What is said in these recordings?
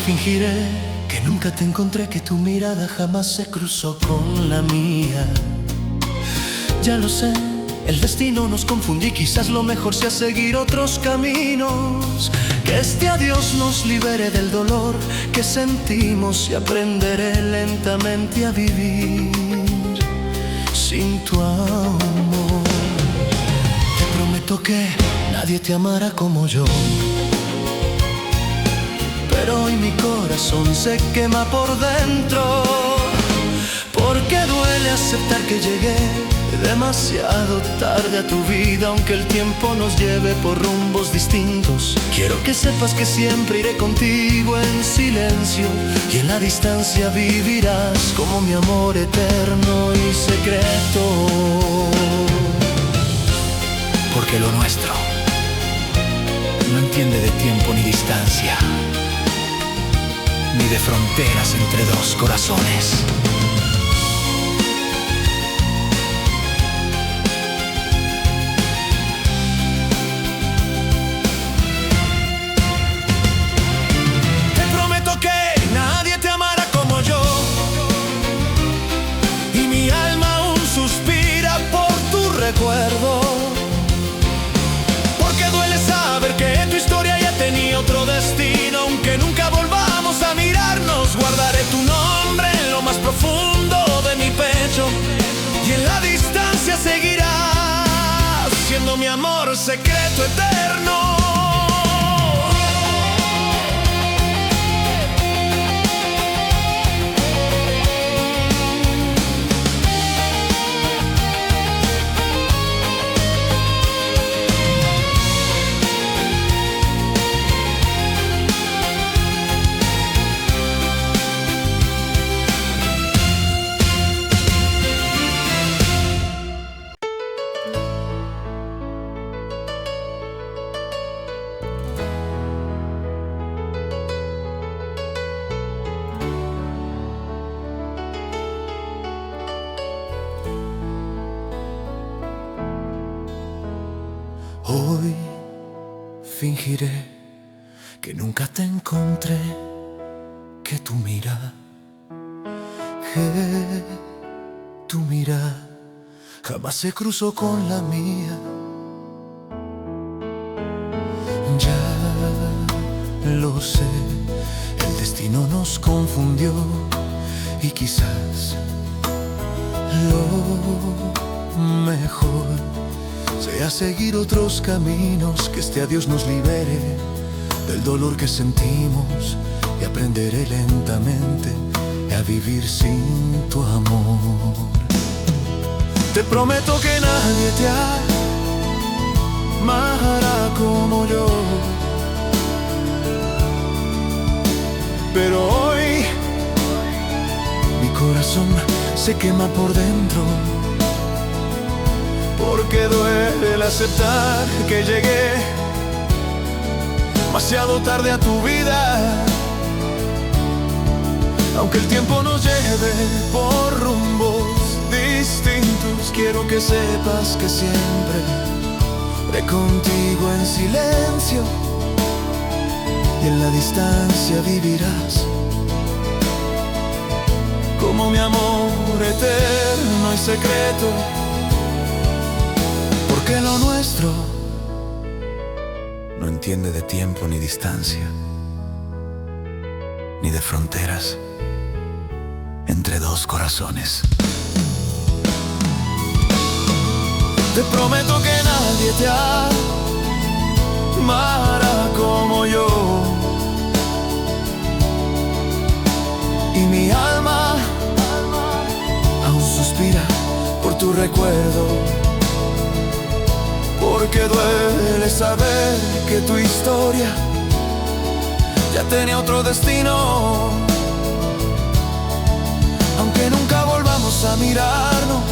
fingiré que nunca te encontré, que tu mirada jamás se cruzó con la mía. Ya lo sé, el destino nos confundió y quizás lo mejor sea seguir otros caminos. Que este adiós nos libere del dolor que sentimos y aprenderé lentamente a vivir sin tu amor. Te prometo que nadie te amará como yo, pero hoy mi corazón se quema por dentro, porque duele aceptar que llegué demasiado tarde a tu vida. Aunque el tiempo nos lleve por rumbos distintos, quiero que sepas que siempre iré contigo en silencio, y en la distancia vivirás como mi amor eterno y secreto. Porque lo nuestro no entiende de tiempo ni distancia, ni de fronteras entre dos corazones. Te prometo que nadie te amará como yo, y mi alma aún suspira por tu recuerdo. Porque duele saber que tu historia ya tenía otro destino. Aunque nunca volvamos a mirarnos, guardaré tu nombre en lo más profundo de mi pecho, y en la distancia seguirás siendo mi amor secreto eterno. Hoy fingiré que nunca te encontré, que tu mirada jamás se cruzó con la mía. Ya lo sé, el destino nos confundió y quizás lo mejor sea seguir otros caminos. Que este adiós nos libere del dolor que sentimos, y aprenderé lentamente a vivir sin tu amor. Te prometo que nadie te amará como yo, pero hoy mi corazón se quema por dentro, porque duele el aceptar que llegué demasiado tarde a tu vida. Aunque el tiempo nos lleve por rumbos distintos, quiero que sepas que siempre iré contigo en silencio, y en la distancia vivirás como mi amor eterno y secreto. Porque lo nuestro no entiende de tiempo ni distancia, ni de fronteras entre dos corazones. Te prometo que nadie te amará como yo, y mi alma aún suspira por tu recuerdo. Porque duele saber que tu historia ya tenía otro destino. Aunque nunca volvamos a mirarnos,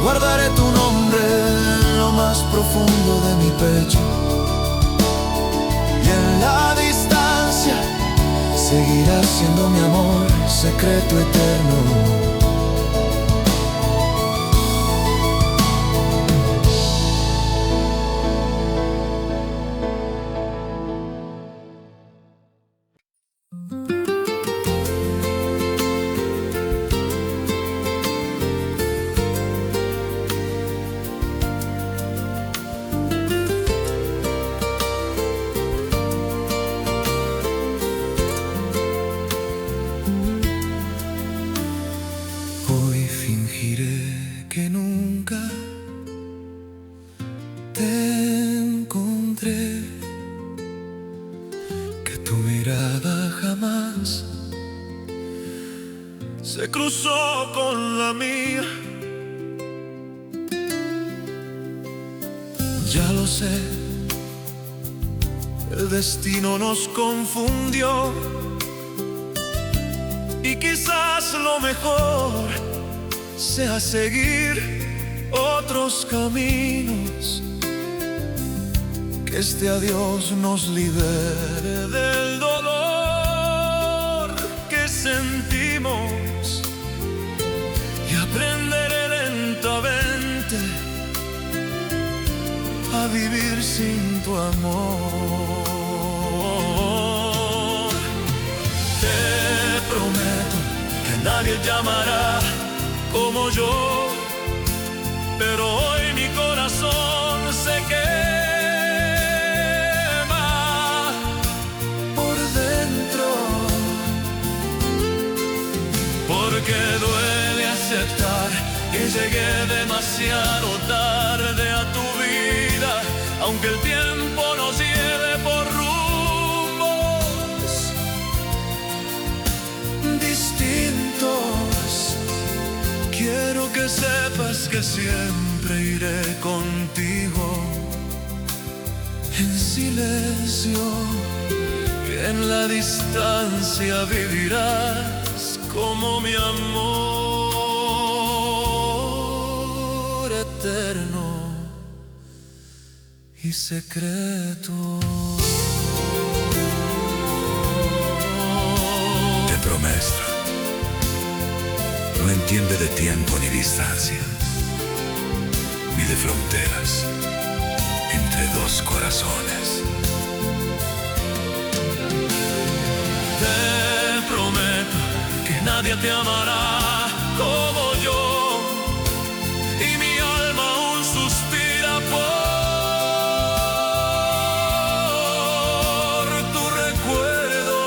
guardaré tu nombre en lo más profundo de mi pecho, y en la distancia seguirás siendo mi amor secreto eterno. te encontré, que tu mirada jamás se cruzó con la mía. Ya lo sé, el destino nos confundió y quizás lo mejor sea seguir otros caminos. Que este adiós nos libere del dolor que sentimos y aprenderé lentamente a vivir sin tu amor. Te prometo que nadie te amará como yo, pero hoy mi corazón se quema por dentro, porque duele aceptar que llegué demasiado tarde a tu vida, aunque el tiempo nos lleve por rumbos distintos. Quiero que sepas que siempre iré contigo en silencio, que en la distancia vivirás como mi amor eterno y secreto. Te prometo, no entiende de tiempo ni distancia, ni de fronteras entre dos corazones. Te prometo que nadie te amará como yo, y mi alma aún suspira por tu recuerdo,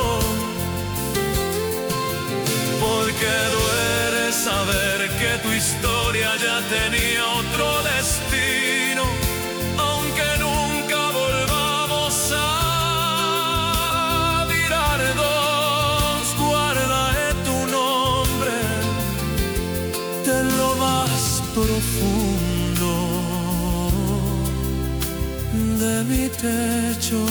porque duele saber que tu historia ya tenía otro destino, aunque nunca volvamos a mirarnos. Guardaré tu nombre de lo más profundo de mi techo,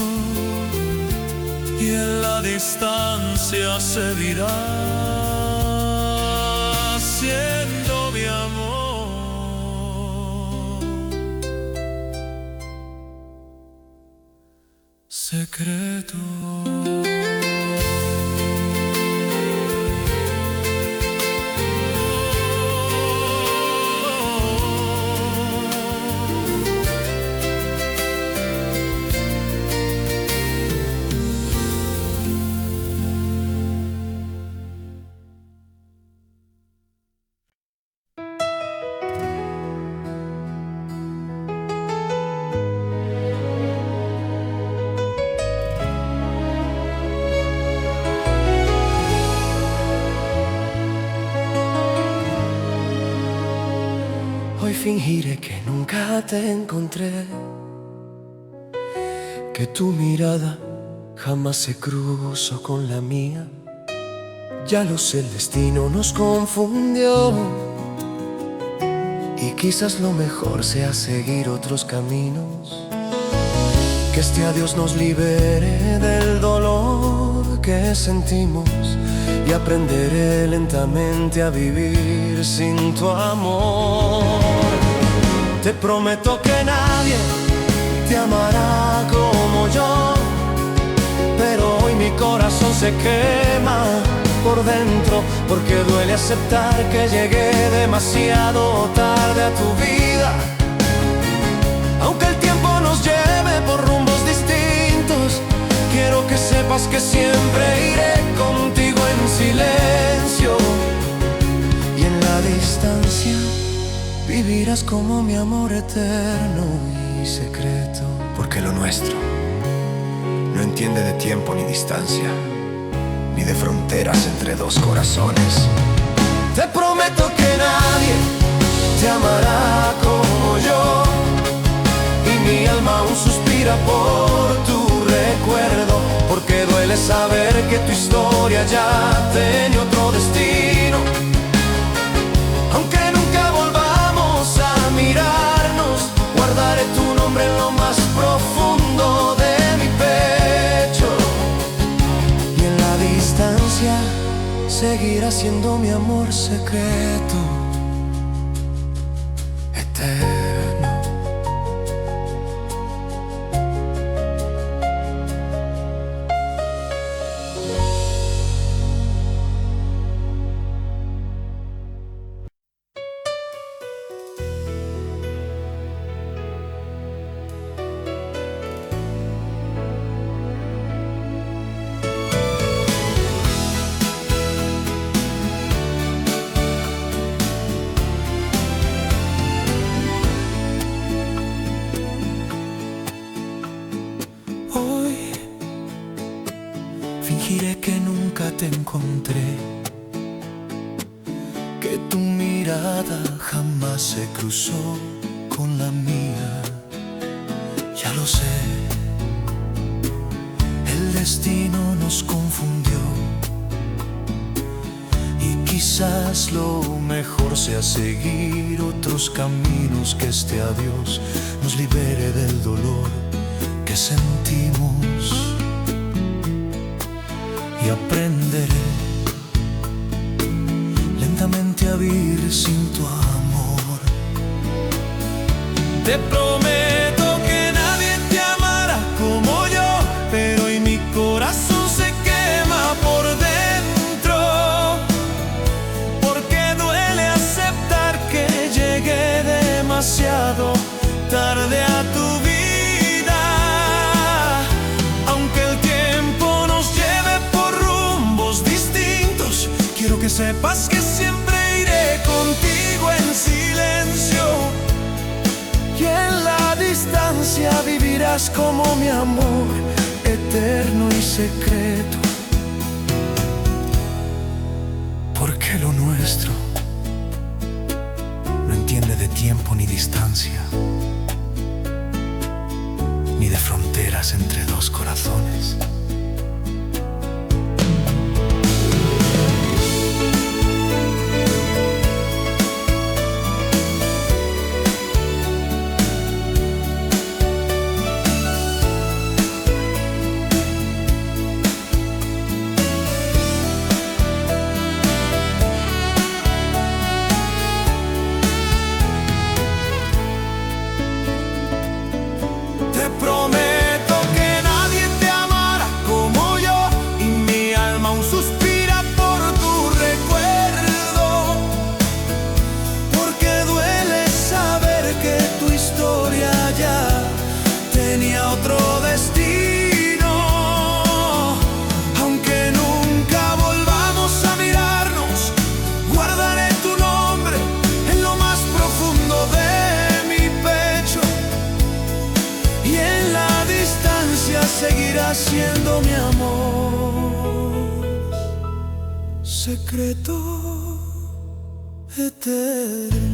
y en la distancia se dirá siendo mi amor secreto. Hoy fingiré que nunca te encontré, que tu mirada jamás se cruzó con la mía. Ya lo sé, el destino nos confundió y quizás lo mejor sea seguir otros caminos. Que este adiós nos libere del dolor que sentimos y aprenderé lentamente a vivir sin tu amor. Te prometo que nadie te amará como yo, pero hoy mi corazón se quema por dentro, porque duele aceptar que llegué demasiado tarde a tu vida, aunque el tiempo nos lleve por rumbos distintos. Quiero que sepas que siempre iré contigo en silencio, y en la distancia vivirás como mi amor eterno y secreto. Porque lo nuestro no entiende de tiempo ni distancia, ni de fronteras entre dos corazones. Te prometo que nadie te amará como yo, y mi aún suspira por tu recuerdo, porque duele saber que tu historia ya tiene otro destino. Aunque nunca volvamos a mirarnos, guardaré tu nombre en lo más profundo de mi pecho. Y en la distancia seguirá siendo mi amor secreto, eterno. Fingiré que nunca te encontré, que tu mirada jamás se cruzó con la mía. Ya lo sé, el destino nos confundió y quizás lo mejor sea seguir otros caminos, que este adiós nos libere del dolor que sentimos. Y aprenderé lentamente a vivir sin tu amor. Te prometo que nadie te amará como yo, pero hoy mi corazón se quema por dentro, porque duele aceptar que llegué demasiado tarde a tu vida. Quiero que sepas que siempre iré contigo en silencio, y en la distancia vivirás como mi amor eterno y secreto, porque lo nuestro no entiende de tiempo ni distancia, ni de fronteras entre dos corazones. Prometo que nadie te amará como yo, y mi alma aún suspira por tu recuerdo, porque duele saber que tu historia ya tenía otro destino. Aunque nunca volvamos a mirarnos, guardaré tu nombre en lo más profundo de mi pecho, y en la distancia seguirá siendo mi amor secreto eterno.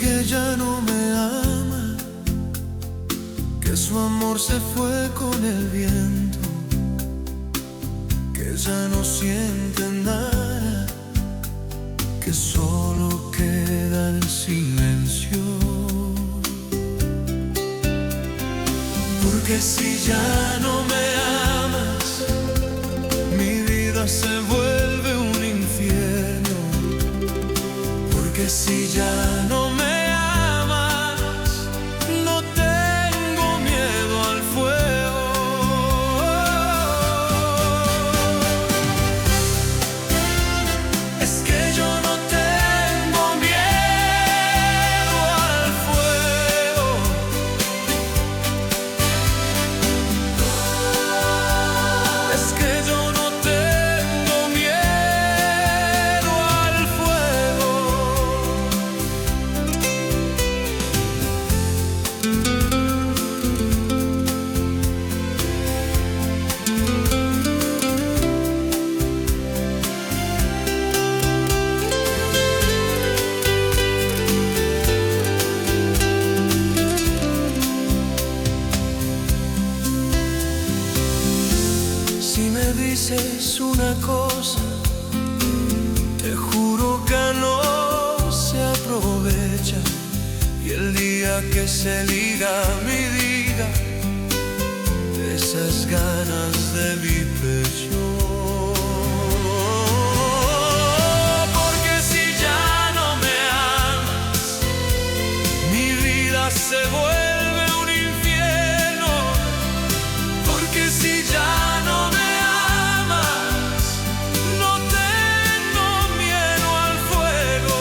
Que ya no me ama, que su amor se fue con el viento, que ya no siente nada, que solo queda el silencio. Porque si ya no me amas, mi vida se vuelve un infierno. Porque si ya no me amas, no tengo miedo al fuego. Es que yo no tengo miedo al fuego. el día que se liga mi vida, de esas ganas de mi pecho. Porque si ya no me amas, mi vida se vuelve un infierno. Porque si ya no me amas, no tengo miedo al fuego.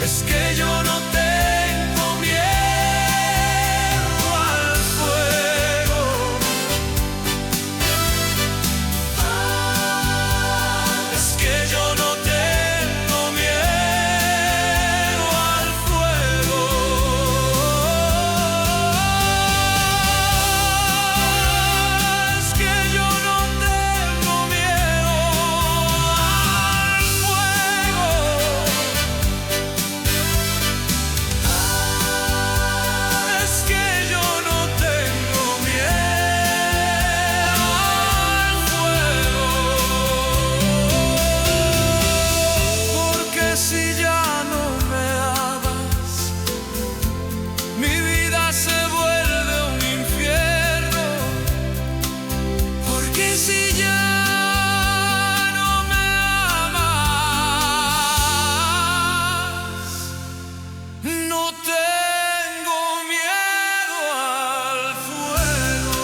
Es que yo no tengo miedo al fuego. Es que yo no tengo miedo al fuego. Es que yo no tengo miedo al fuego. Es que yo no tengo miedo al fuego. Porque si ya no me amas, mi vida se vuelve un infierno. Porque si ya no me amas, no tengo miedo al fuego.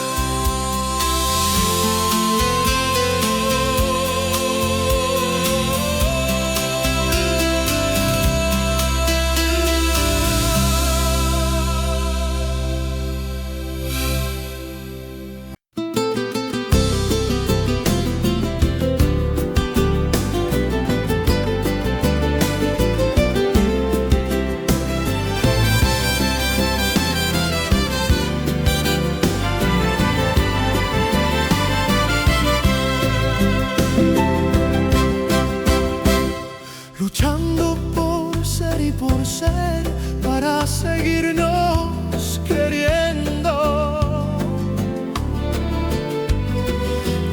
Luchando por ser y por ser, para seguirnos queriendo.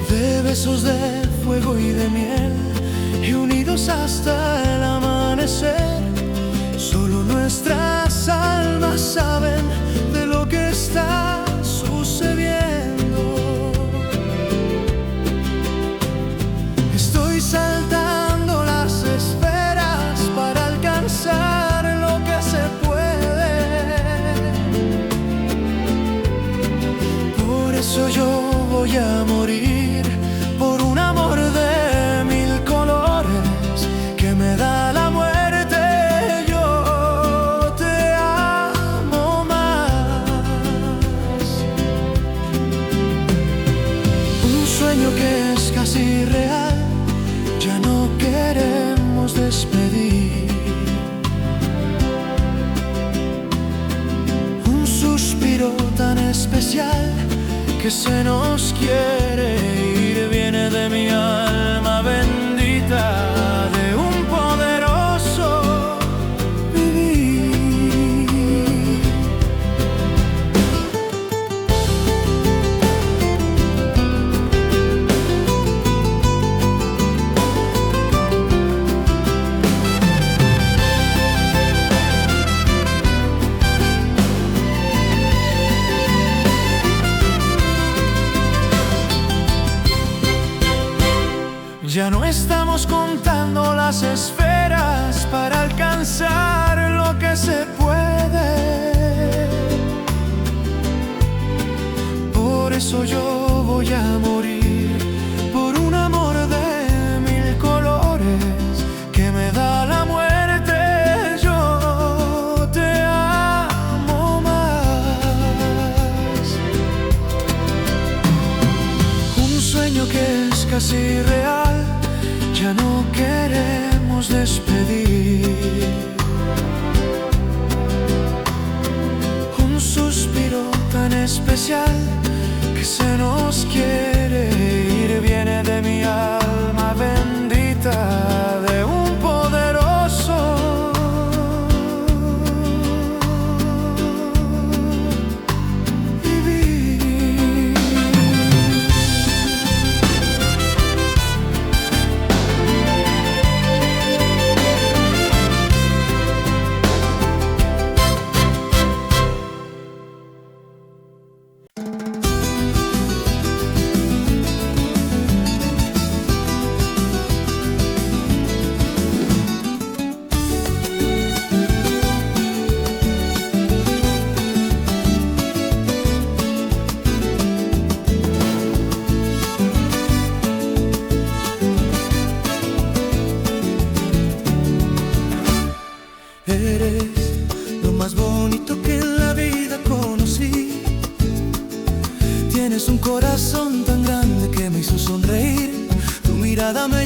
De besos de fuego y de miel, y unidos hasta el amanecer. Solo nuestras almas saben de lo que está sucediendo. Estoy saltando las esferas para alcanzar lo que se puede. Por eso yo voy a morir por un amor de 1000 colores que me da la muerte. Yo te amo más. Un sueño que es casi real, ya no queremos despedir. Un suspiro tan especial que se nos quiere ir, viene de mi alma bendita, de un poderoso vivir. Ya no estamos contando las esferas para alcanzar lo que se puede. Por eso yo voy a morir por un amor de 1000 colores que me da la muerte. Yo te amo más. Un sueño que es casi real, ya no queremos despedir. Un suspiro tan especial que se nos quiere ir, viene de mi alma bendita, de un poderoso vivir.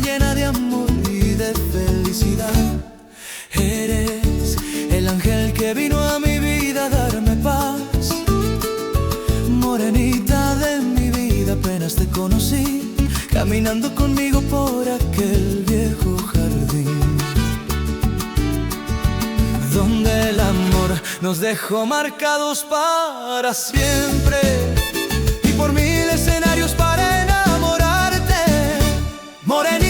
llena de amor y de felicidad. Eres el ángel que vino a mi vida a darme paz. Morenita de mi vida, apenas te conocí, caminando conmigo por aquel viejo jardín, donde el amor nos dejó marcados para siempre, y por mil escenarios para enamorarte, Morenita.